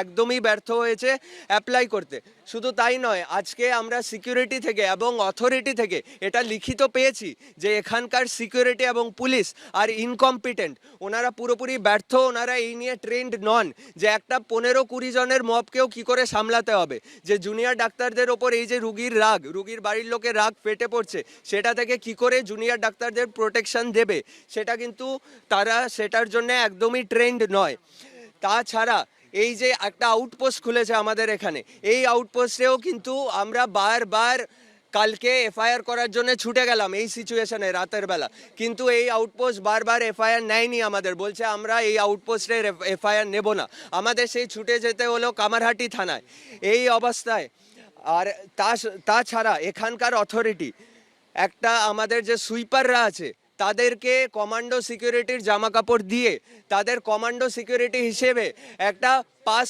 একদমই ব্যর্থ হয়েছে অ্যাপ্লাই করতে। শুধু তাই নয়, আজকে আমরা সিকিউরিটি থেকে এবং অথরিটি থেকে এটা লিখিত পেয়েছি যে এখানকার সিকিউরিটি এবং পুলিশ আর ইনকম্পিটেন্ট, ওনারা পুরোপুরি ব্যর্থ, ওনারা এই নিয়ে ট্রেন্ড নন যে একটা 15-20 জনের মবকেও কি করে সামলাতে হবে, যে জুনিয়র ডাক্তারদের ওপর এই যে রুগীর বাড়ির লোকের রাগ ফেটে পড়ছে, সেটা থেকে কি করে জুনিয়র ডাক্তারদের প্রোটেকশন দেবে, সেটা কিন্তু তারা সেটার জন্য একদমই ট্রেন্ড নয়। তাছাড়া এই যে একটা আউটপোস্ট খুলেছে আমাদের এখানে, এই আউটপোস্টেও কিন্তু আমরা বারবার কালকে এফআইআর করার জন্য ছুটে গেলাম এই সিচুয়েশনে রাতের বেলা, কিন্তু এই আউটপোস্ট বারবার এফআইআর নেয়নি আমাদের, বলছে আমরা এই আউটপোস্টের এফআইআর নেব না। আমাদের সেই ছুটে যেতে হলো কামারহাটি থানায় এই অবস্থায়। আর তাছাড়া এখানকার অথরিটি, একটা আমাদের যে সুইপাররা আছে তাদেরকে কমান্ডো সিকিউরিটির জামা কাপড় দিয়ে তাদের কমান্ডো সিকিউরিটি হিসেবে একটা পাস